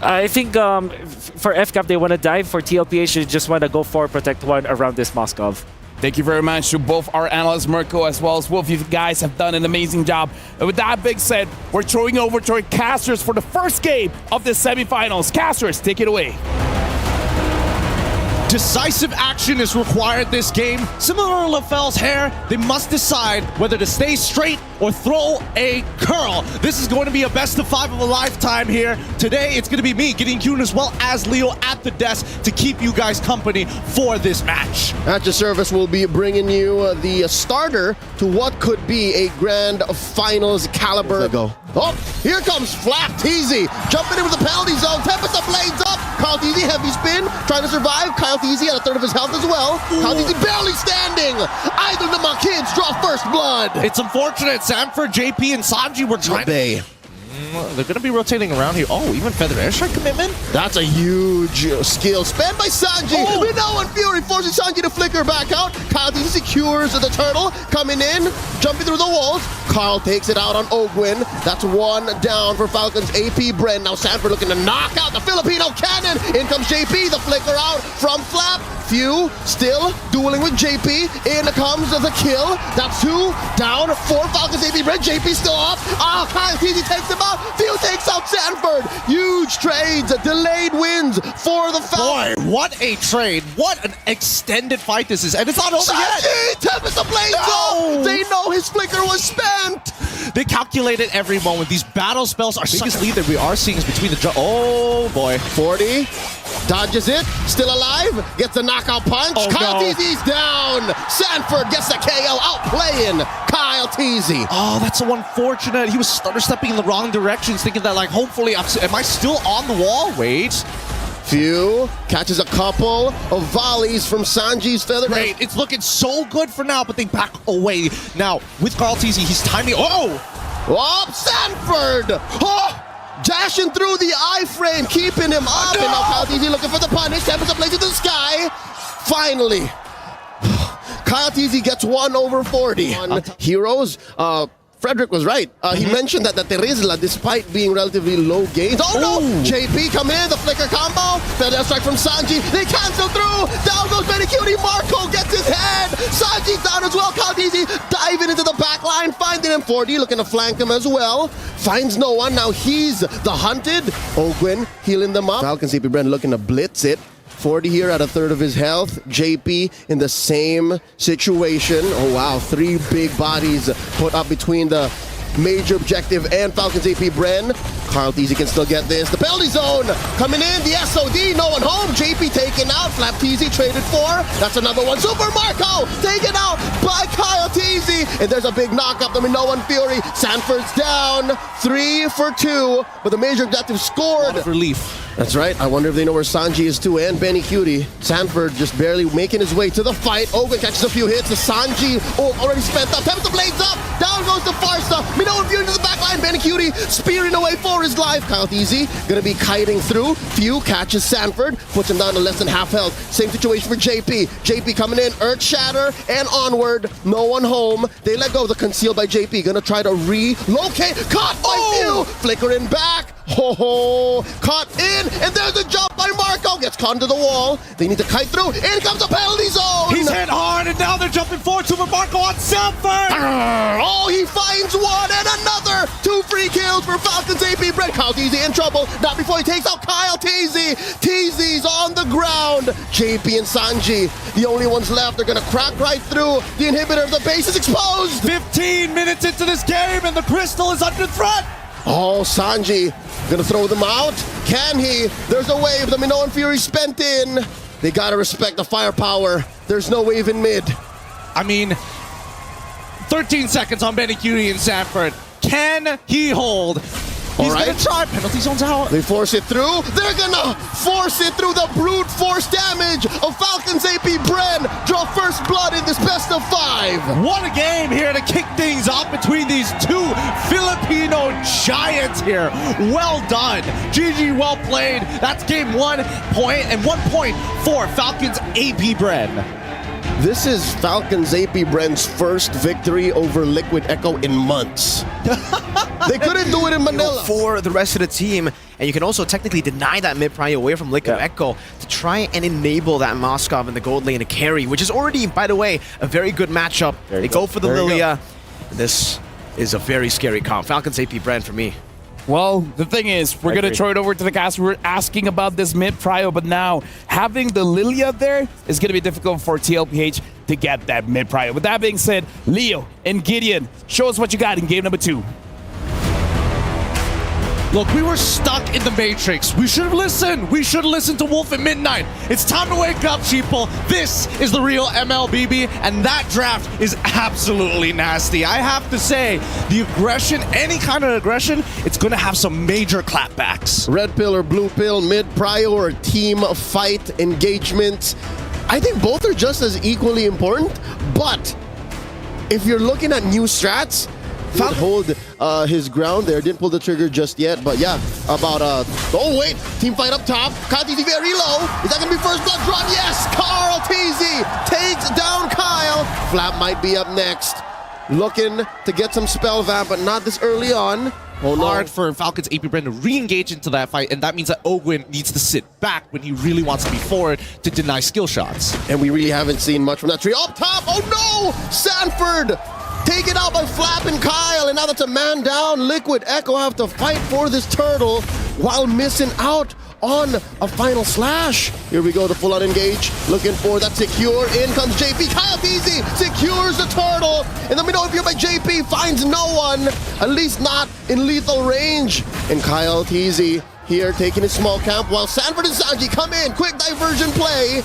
I think for FCAP, they want to dive. For TLPH, they just want to go for Protect 1 around this Moskov. Thank you very much to both our analysts, Mirko as well as Wolf. You guys have done an amazing job. And with that being said, we're throwing over to our casters for the first game of the semifinals. Casters, take it away. Decisive action is required this game. Similar to LaFell's hair, they must decide whether to stay straight or throw a curl. This is going to be a best of 5 of a lifetime here. Today, it's going to be me getting Kuhn as well as Leo at the desk to keep you guys company for this match. At your service, we'll be bringing you the starter to what could be a grand finals caliber. Go. Oh, here comes Flap Teasy, jumping in with the penalty zone. Tempest blades up. Kyle Teasy, heavy spin, trying to survive. Kyle Teasy at a third of his health as well. Kyle Teasy barely standing. Either of my kids draw first blood. It's unfortunate. Sanford, JP, and Sanji were trying to... They're going to be rotating around here. Oh, even Feather Airstrike commitment? That's a huge skill spent by Sanji. Oh. We know, and Fury forces Sanji to flicker back out. Kyle Teasy secures the turtle, coming in, jumping through the walls. Carl takes it out on Ogwin. That's one down for Falcons. AP Bren. Now Sanford looking to knock out the Filipino cannon. In comes JP, the flicker out from Flap. Few still dueling with JP. In comes the kill. That's 2 down for Falcons. AP Bren. JP still up. Kyle Teasy takes him out. Few takes out Sanford. Huge trades, delayed wins for the Falcons. Boy, what a trade. What an extended fight this is. And it's not over yet. Tempest the blades off. They know his flicker was spent. They calculated every moment. These battle spells are biggest lead that we are seeing is between the... Oh, boy. 40. Dodges it. Still alive. Gets the knockout punch. Oh, Kyle no. Teasy's down. Sanford gets the KO. Outplaying Kyle Teasy. Oh, that's so unfortunate. He was stutter stepping in the wrong directions, thinking that, like, hopefully, am I still on the wall? Wait. Few catches a couple of volleys from Sanji's feather. Great. It's looking so good for now, but they back away. Now, with Carl Teasy, he's timing. Oh! Sanford! Oh! Dashing through the iframe, keeping him up. No! And now Kyle Teasy looking for the punish. Tempest blades into the sky. Finally, Kyle Teasy gets 1 over 40. Heroes, Frederick was right. He mentioned that the Terizla, despite being relatively low gains. Oh no! JP come in, the flicker combo. Feather strike from Sanji. They cancel through. Down goes Benny Cutie. Marco gets his head. Sanji's down as well. Kyle Teasy diving into the back line, finding him. 40 looking to flank him as well. Finds no one. Now he's the hunted. Ogwin healing them up. Falcons AP Bren looking to blitz it. 40 here at a third of his health. JP in the same situation. Oh wow, 3 big bodies put up between the major objective and Falcons AP Bren. Carl Teasy can still get this. The penalty zone coming in. The SOD, no one home. JP taken out. Flap Teasy traded for. That's another one. Super Marco taken out by Kyle Teasy. And there's a big knockup. I mean, no one Fury. Sanford's down. 3 for 2. But the major objective scored. A lot of relief. That's right. I wonder if they know where Sanji is too, and Benny Cutie. Sanford just barely making his way to the fight. Ogwin catches a few hits. The Sanji already spent up. Tempest the blades up. Down goes the Farsa. Minoan Fury into the back line. Benny Cutie spearing away for his life. Kyle Teasy gonna be kiting through. Few catches Sanford. Puts him down to less than half health. Same situation for JP. JP coming in. Earth Shatter and onward. No one home. They let go of the conceal by JP. Gonna try to relocate. Caught by Few. Flickering back. Ho! Caught in, and there's a jump by Marco. Gets caught into the wall. They need to kite through. In comes the penalty zone. He's hit hard, and now they're jumping forward to Marco on Sanford. Oh, he finds one and another. 2 free kills for Falcons AP Bren. Kyle Teasy in trouble. Not before he takes out Kyle Teasy. Teasy's on the ground. JP and Sanji, the only ones left. They're gonna crack right through. The inhibitor of the base is exposed. 15 minutes into this game, and the crystal is under threat. Oh, Sanji gonna throw them out. Can he? There's a wave. The Minoan Fury spent in. They gotta respect the firepower. There's no wave in mid. I mean, 13 seconds on Benny Cutie and Sanford. Can he hold? He's gonna try. Penalty zone's out. They force it through. They're gonna force it through. The brute force damage of Falcons AP Bren. Draw first blood in this best of 5. What a game here to kick things off between these 2 Filipino giants here. Well done. GG, well played. That's game 1 point and 1 point for Falcons AP Bren. This is Falcons AP Bren's first victory over Liquid Echo in months. They couldn't do it in Manila. For the rest of the team, and you can also technically deny that mid prio away from Liquid Echo to try and enable that Moskov in the gold lane to carry, which is already, by the way, a very good matchup. They go for the Lilia. This is a very scary comp. Falcons AP Bren for me. Well, the thing is, we're going to throw it over to the cast. We're asking about this mid-prio, but now having the Lilia there is going to be difficult for TLPH to get that mid-prio. With that being said, Leo and Gideon, show us what you got in game number 2. Look, we were stuck in the Matrix. We should have listened. We should have listened to Wolf at midnight. It's time to wake up, sheeple. This is the real MLBB, and that draft is absolutely nasty. I have to say, the aggression, any kind of aggression, it's going to have some major clapbacks. Red pill or blue pill, mid-prio or team fight engagement. I think both are just as equally important, but if you're looking at new strats, Falcon hold his ground there. Didn't pull the trigger just yet, but yeah, about oh wait, team fight up top. Kyle TZ very low. Is that gonna be first blood drawn? Yes, Carl TZ takes down Kyle. Flap might be up next. Looking to get some spell vamp, but not this early on. Oh, no. Hard for Falcons AP Bren to re-engage into that fight, and that means that Ogwin needs to sit back when he really wants to be forward to deny skill shots. And we really haven't seen much from that tree. Up top, oh no! Sanford taken out by Flap and Kyle, and now that's a man down. Liquid Echo have to fight for this turtle while missing out on a final slash. Here we go, the full-on engage. Looking for that secure. In comes JP. Kyle TZ secures the turtle. And let me know if you're by JP finds no one, at least not in lethal range. And Kyle TZ here taking his small camp while Sanford and Sanji come in. Quick diversion play.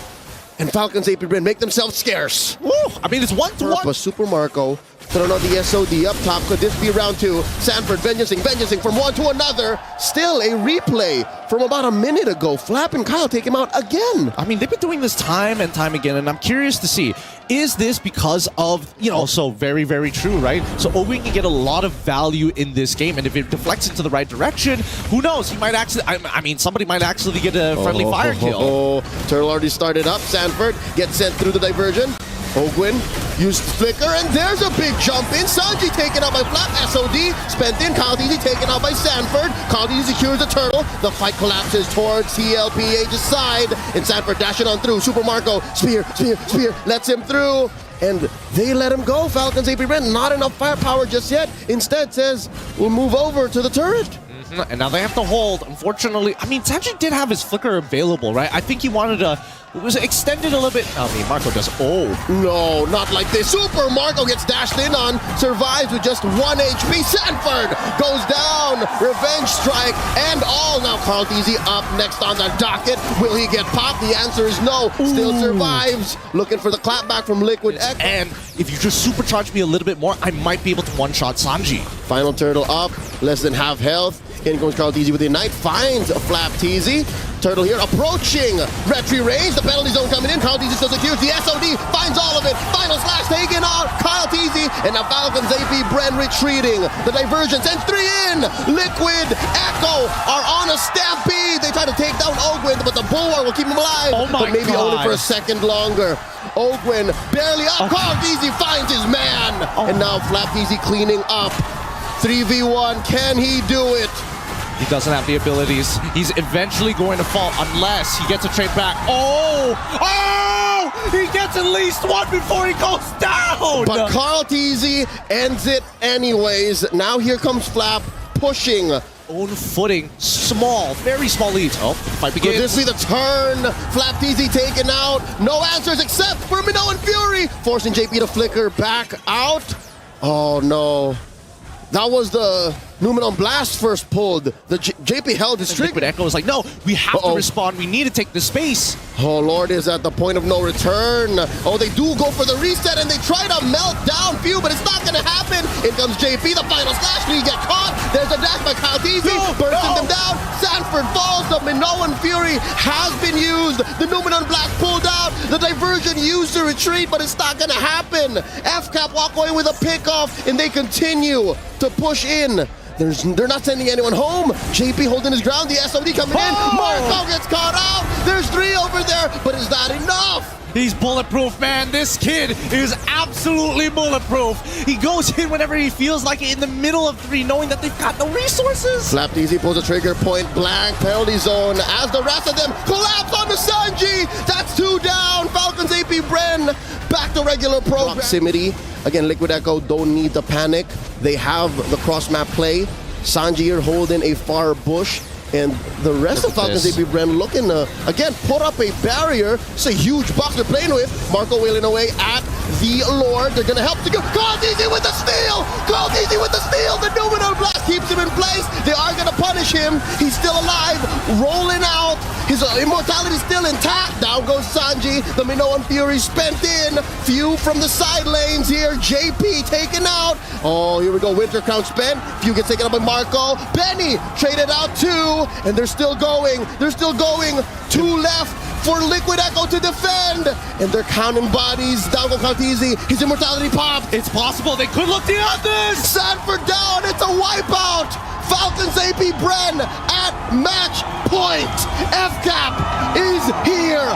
And Falcons AP Bren make themselves scarce. Woo! I mean, it's 1-to-1. But Super Marco throwing out the SOD up top. Could this be round 2? Sanford vengeancing from one to another. Still a replay from about a minute ago. Flap and Kyle take him out again. I mean, they've been doing this time and time again, and I'm curious to see, is this because of, you know, also very, very true, right? So Ogwin can get a lot of value in this game, and if it deflects into the right direction, who knows? He might actually, I mean, somebody might actually get a friendly fire kill. Turtle already started up. Sanford gets sent through the diversion. Ogwin used Flicker, and there's a big jump in. Sanji taken out by Flap. SOD spent in. Kyle TZ taken out by Sanford. Kyle TZ secures the turtle. The fight collapses towards TLPH's side, and Sanford dashing on through. Super Marco, spear, lets him through. And they let him go. Falcons AP Bren, not enough firepower just yet. Instead says, we'll move over to the turret. And now they have to hold. Unfortunately, I mean, Sanji did have his Flicker available, right? I think he wanted to, it was extended a little bit. I mean, Marco does, No, not like this. Super Marco gets dashed in on, survives with just 1 HP. Sanford goes down. Revenge strike and all. Now Carl TZ up next on the docket. Will he get popped? The answer is no. Still survives. Looking for the clapback from Liquid Echo. And if you just supercharge me a little bit more, I might be able to one-shot Sanji. Final turtle up, less than half health. In goes Carl TZ with the Ignite, finds a Flap TZ. Turtle here approaching retry range. The penalty zone coming in. Carl TZ still secures the SOD, finds all of it. Final slash taken out. Kyle TZ, and now Falcons AP Bren retreating. The diversion sends 3 in. Liquid Echo are on a stampede. They try to take down Ogwin, but the Bulwark will keep him alive. Oh my but maybe God. only for a second longer. Ogwin barely up. Carl TZ finds his man. And now Flap TZ cleaning up. 3v1, can he do it? He doesn't have the abilities. He's eventually going to fall unless he gets a trade back. He gets at least one before he goes down! But Carl TZ ends it anyways. Now here comes Flap pushing. Own footing, small, very small leads. Oh, fight begins. Could this be the turn? Flap TZ taken out. No answers except for Minnow and Fury, forcing JP to flicker back out. Oh no. That was the Numenon Blast first pulled. The JP held his trigger. Liquid Echo is like, no, we have to respond. We need to take the space. Oh, Lord is at the point of no return. Oh, they do go for the reset, and they try to melt down Few, but it's not going to happen. In comes JP, the final slash. Will he get caught? There's a dash by Kyle TZ, bursting them down. Sanford falls. The Minoan Fury has been used. The Numenon Blast pulled out. The diversion used to retreat, but it's not going to happen. FCAP walk away with a pickoff, and they continue to push in. They're not sending anyone home. JP holding his ground. The SOD coming in. Marco gets caught out. There's 3 over there, but is that enough? He's bulletproof, man. This kid is absolutely bulletproof. He goes in whenever he feels like it in the middle of 3, knowing that they've got no resources. Slapped Easy pulls a trigger, point blank, penalty zone, as the rest of them collapse onto Sanji. That's 2 down. Falcons AP Bren back to regular proximity. Again, Liquid Echo don't need to panic. They have the cross-map play. Sanji here holding a far bush. And the rest of Falcons AP Bren looking to, again, put up a barrier. It's a huge box they're playing with. Marco wailing away at the Lord. They're going to help to go. Easy with the steal! Easy with the steal! The Numenor Blast keeps him in place. They are going to punish him. He's still alive, rolling out. His immortality still intact. Down goes Sanji. The Minoan Fury spent in. Few from the side lanes here. JP taken out. Oh, here we go. Winter Crown spent. Few gets taken up by Marco. Benny traded out 2. And they're still going. They're still going. 2 left for Liquid Echo to defend. And they're counting bodies. Down goes Easy. His immortality popped. It's possible. They could look the others. Sanford down. It's a wipeout. Falcons AP Bren at match point. FCAP is here.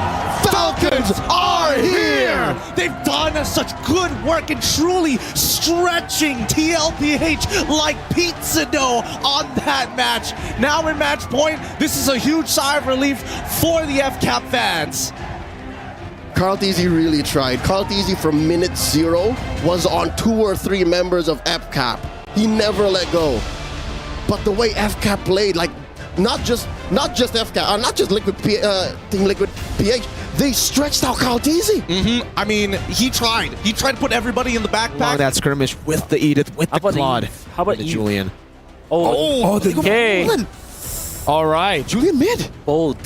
Falcons are here. They've done such good work in truly stretching TLPH like pizza dough on that match. Now in match point, this is a huge sigh of relief for the FCAP fans. Carl Easy really tried. Carl Easy from minute 0 was on 2 or 3 members of FCAP. He never let go. But the way FCAP played, like not just FCAP, not just Team Liquid PH, they stretched out Carl Easy. I mean, he tried. He tried to put everybody in the backpack. Along that skirmish with the Edith, with the Claude. How about the you? Julian? Okay. All right. Julian mid. Bold.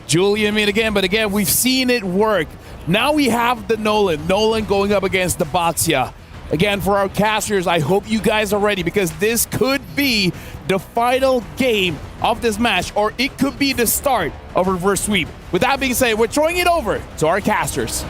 Julian mid again, but again, we've seen it work. Now we have the Nolan. Nolan going up against the Batsya. Again, for our casters, I hope you guys are ready because this could be the final game of this match, or it could be the start of reverse sweep. With that being said, we're throwing it over to our casters.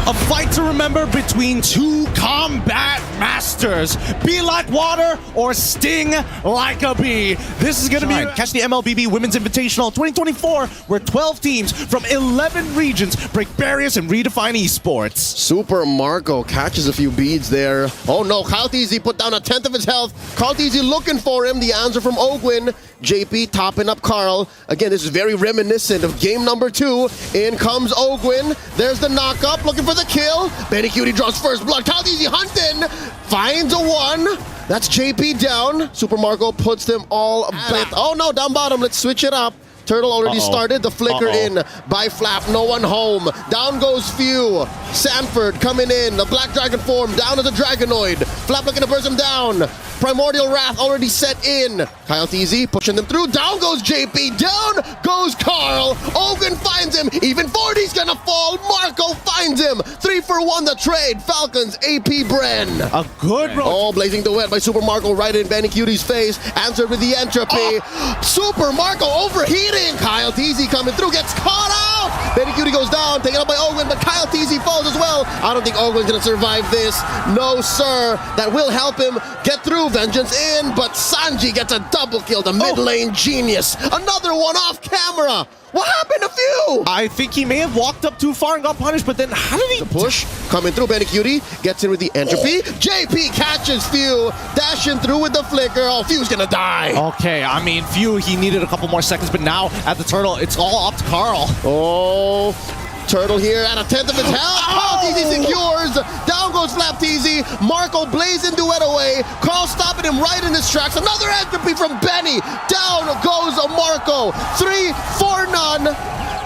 A fight to remember between 2 combat masters. Be like water or sting like a bee. This is going to be catch the MLBB Women's Invitational 2024, where 12 teams from 11 regions break barriers and redefine esports. Super Marco catches a few beads there. Oh no, Carl Easy put down 1/10 of his health. Carl Easy looking for him. The answer from Ogwin. JP topping up Carl. Again, this is very reminiscent of game number 2. In comes Ogwin. There's the knock-up, looking for the kill. Benny Cutie draws first blood. Carl Easy hunting. Finds a 1. That's JP down. Super Marco puts them all back. Oh no, down bottom. Let's switch it up. Turtle already started. The flicker in by Flap. No one home. Down goes Few. Sanford coming in. The Black Dragon form. Down to the Dragonoid. Flap looking to burst him down. Primordial Wrath already set in. Kyle Easy pushing them through. Down goes JP. Down goes Carl. Ogun finds him. Even 40's gonna fall. Marco finds him. 3 for 1 the trade. Falcons AP Bren. A good roll. Oh, blazing the wet by Super Marco right in Benny Cutie's face. Answered with the entropy. Super Marco overheating. Kyle Easy coming through. Gets caught out. Benny Cutie goes down. Taken up by Ogun, but Kyle Easy falls as well. I don't think Ogun's gonna survive this. No, sir. That will help him get through. Vengeance in, but Sanji gets a double kill. The mid lane genius. Another one off camera. What happened to Few? I think he may have walked up too far and got punished, but then how did he push? Coming through, Benny Cutie gets in with the entropy. JP catches Few, dashing through with the flicker. Oh, Few's gonna die. Okay, I mean, Few, he needed a couple more seconds, but now at the Turtle, it's all up to Carl. Oh, Turtle here at 1/10 of his health. Carl Easy secures. Down goes Flap Easy. Marco blazing duet away. Carl stopping him right in his tracks. Another entropy from Benny. Down goes Marco. 3-4-0.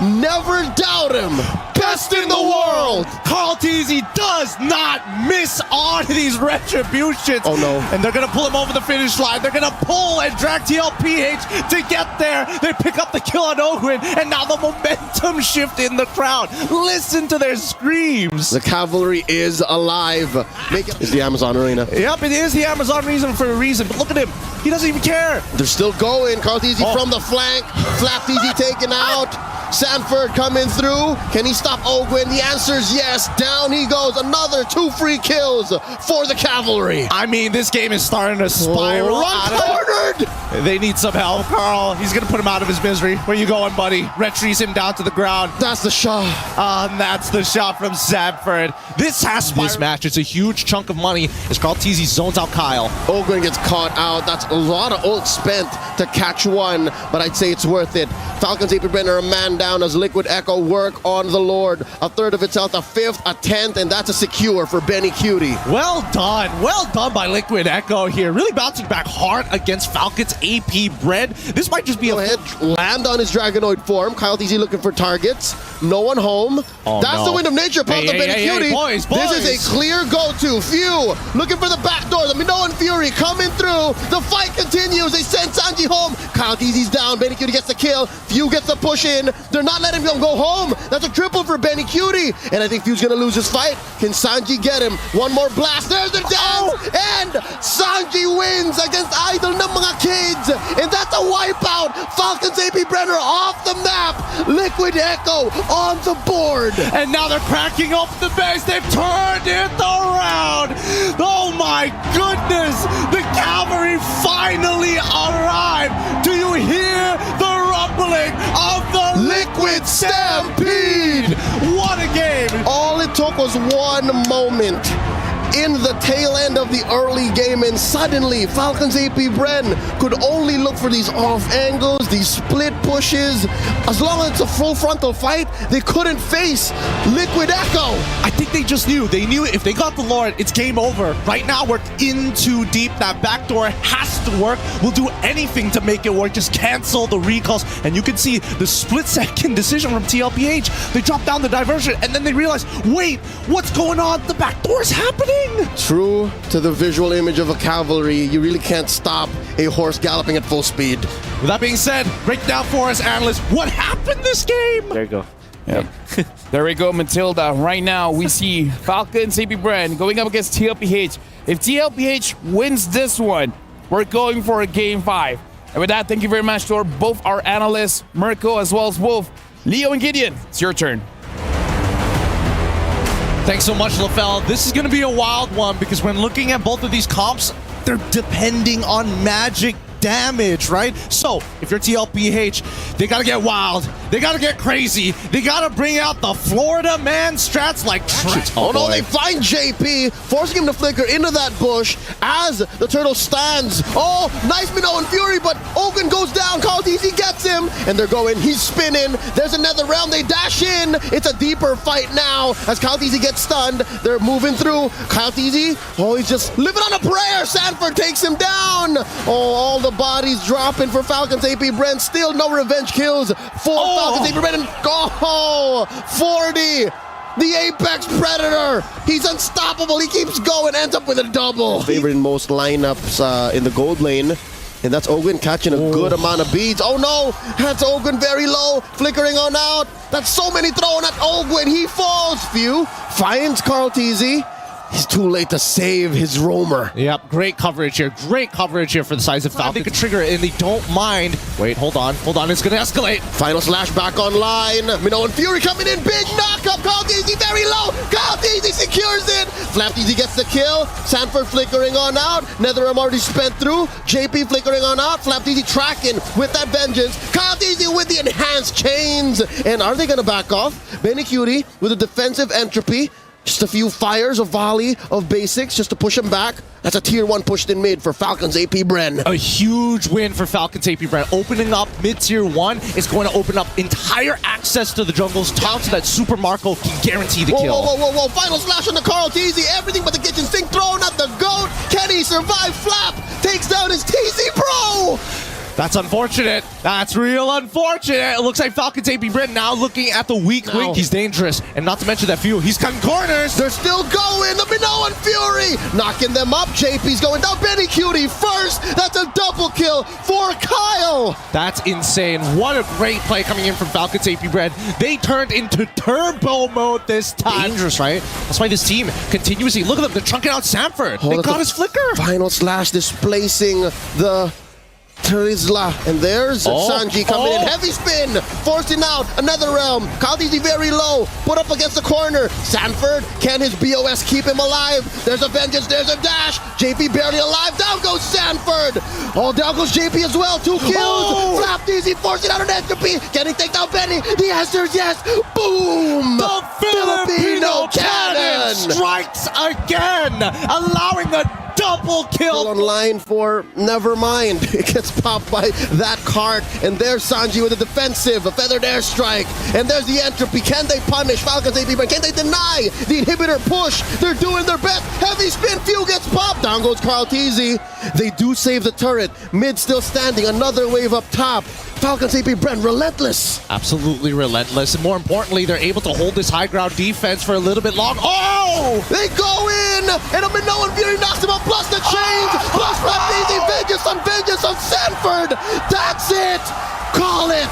Never doubt him. Best in the world. Carl Easy does not miss on these retributions. Oh no. And they're gonna pull him over the finish line. They're gonna pull and drag TLPH to get there. They pick up the kill on Ogwin, and now the momentum shift in the crowd. Listen to their screams. The cavalry is alive. It's the Amazon Arena. Yep, it is the Amazon reason for a reason, but look at him. He doesn't even care. They're still going. Carl Easy from the flank. Flap Easy taken out. Sanford coming through. Can he stop Ogwin? The answer is yes. Down he goes. Another 2 free kills for the Cavalry. I mean, this game is starting to spiral. Cornered! They need some help, Carl. He's going to put him out of his misery. Where you going, buddy? Retreats him down to the ground. That's the shot. And that's the shot from Sanford. This match. It's a huge chunk of money as Carl Teasy zones out Kyle. Ogwin gets caught out. That's a lot of ult spent to catch one, but I'd say it's worth it. Falcons AP Bren are a man down as Liquid Echo work on the Lord. A third of its health, a fifth, a 10th, and that's a secure for Benny Cutie. Well done by Liquid Echo here. Really bouncing back hard against Falcons AP Bren. This might just be Go ahead, land on his Dragonoid form. Kyle TZ looking for targets. No one home. Oh, that's the Wind of Nature pump the Benny Cutie. Boys. This is a clear go-to. Few looking for the back door. The Minoan Fury coming through. The fight continues. They send Sanji home. Kyle TZ's down. Benny Cutie gets the kill. Few gets the push in. They're not letting him go home. That's a triple for Benny Cutie. And I think Few's gonna lose his fight. Can Sanji get him? One more blast. There's the dance. And Sanji wins against Idol ng mga kids. And that's a wipeout. Falcons AP Brenner off the map. Liquid Echo on the board. And now they're cracking up the base. They've turned it around. Oh my goodness. The Cavalry finally arrived. Do you hear the rumbling of the Liquid Stampede? What a game. All it took was one moment in the tail end of the early game, and suddenly Falcons AP Bren could only look for these off angles, these split pushes. As long as it's a full frontal fight, they couldn't face Liquid Echo. I think they just knew. They knew if they got the Lord, it's game over. Right now, we're in too deep. That backdoor has to work. We'll do anything to make it work. Just cancel the recalls. And you can see the split-second decision from TLPH. They drop down the diversion, and then they realize, wait, what's going on? The backdoor is happening. True to the visual image of a cavalry, you really can't stop a horse galloping at full speed. With that being said, break down for us, analysts. What happened this game? There you go. Yep. There we go, Matilda. Right now, we see Falcons AP Bren going up against TLPH. If TLPH wins this one, we're going for a Game 5. And with that, thank you very much to both our analysts, Mirko as well as Wolf. Leo and Gideon, it's your turn. Thanks so much, LaFell. This is going to be a wild one because when looking at both of these comps, they're depending on magic damage, right? So if you're TLPH, they gotta get wild, they gotta get crazy, they gotta bring out the Florida man strats like Oh no, they find JP, forcing him to flicker into that bush as the turtle stands. Oh, nice Minoan Fury, but Ogun goes down, Carl TZ gets him, and they're going, he's spinning, there's another round, they dash in, it's a deeper fight now as Kyle TZ gets stunned, they're moving through, Kyle TZ, oh, he's just living on a prayer, Sanford takes him down, oh, all the bodies dropping for Falcons AP Bren, still no revenge kills for Falcons AP Bren, and 40! The Apex Predator! He's unstoppable, he keeps going, ends up with a double. Favorite in most lineups in the gold lane. And that's Ogun catching a good amount of beads. Oh no, that's Ogun very low, flickering on out. That's so many thrown at Ogun, he falls. Few finds Carl TZ. He's too late to save his roamer. Yep, great coverage here for the size of Falcons. They could trigger it and they don't mind. Wait, hold on, it's gonna escalate. Final slash back online. Minoan Fury coming in, big knockup. Kyle TZ very low. Kyle TZ secures it. Flap TZ gets the kill. Sanford flickering on out. Netherrealm already spent through. JP flickering on out. Flap TZ tracking with that vengeance. Kyle TZ with the enhanced chains. And are they gonna back off? Benny Cutie with a defensive entropy. Just a few fires, a volley of basics just to push him back. That's a tier 1 pushed in mid for Falcons AP Bren. A huge win for Falcons AP Bren. Opening up mid tier 1 is going to open up entire access to the jungle's top so that Super Marco can guarantee the kill. Whoa. Final slash on the Carl TZ. Everything but the kitchen sink thrown at the GOAT. Can he survive? Flap takes down his TZ Pro. That's unfortunate. That's real unfortunate. It looks like Falcons AP Bren now looking at the weak link. He's dangerous. And not to mention that Few, he's cutting corners. They're still going. The Minoan Fury knocking them up. JP's going down. Benny Cutie first. That's a double kill for Kyle. That's insane. What a great play coming in from Falcons AP Bren. They turned into turbo mode this time. Dangerous, right? That's why this team continuously, look at them, they're chunking out Sanford. They got his flicker. Final slash displacing the Trizla, and there's Sanji coming in. Heavy spin, forcing out another realm. Kaldizi very low, put up against the corner. Sanford, can his BOS keep him alive? There's a vengeance, there's a dash. JP barely alive, down goes Sanford. Oh, down goes JP as well, 2 kills. Flapped easy, forcing out an entropy. Can he take down Benny? The answer is yes. Boom! The Filipino cannon cannon! strikes again, allowing a double kill. Online for Nevermind. It gets popped by that cart. And there's Sanji with a defensive, a feathered airstrike. And there's the entropy. Can they punish Falcons AP? But can they deny the inhibitor push? They're doing their best. Heavy spin, few gets popped. Down goes Carl Teasy. They do save the turret. Mid still standing. Another wave up top. Falcons AP Bren, relentless. Absolutely relentless. And more importantly, they're able to hold this high ground defense for a little bit long. Oh! They go in! And a Minoan Fury knocks him out, plus the chains, plus Rapidi, vengeance on Sanford! That's it! Call it!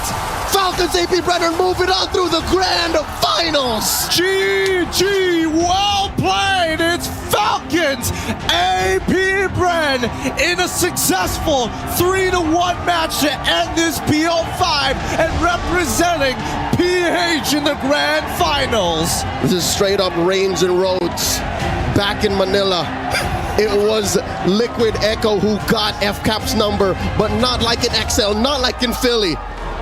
Falcons AP Brenner moving on through the grand finals! GG, well played! It's Falcons AP Bren in a successful 3-1 match to end this BO5 and representing PH in the grand finals. This is straight up Reigns and Rhodes back in Manila. It was Liquid Echo who got FCAP's number, but not like in XL, not like in Philly.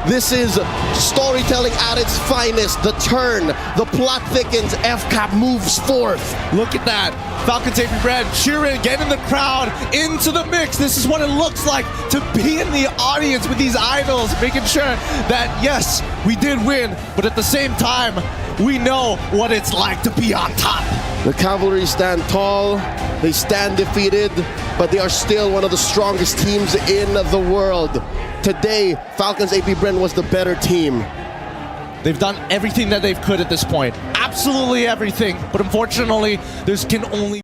This is storytelling at its finest. The turn, the plot thickens, FCAP moves forth. Look at that. Falcons AP Bren cheering, getting the crowd into the mix. This is what it looks like to be in the audience with these idols, making sure that, yes, we did win, but at the same time, we know what it's like to be on top. The Cavalry stand tall, they stand defeated, but they are still one of the strongest teams in the world. Today, Falcons AP Bren was the better team. They've done everything that they could at this point. Absolutely everything. But unfortunately, this can only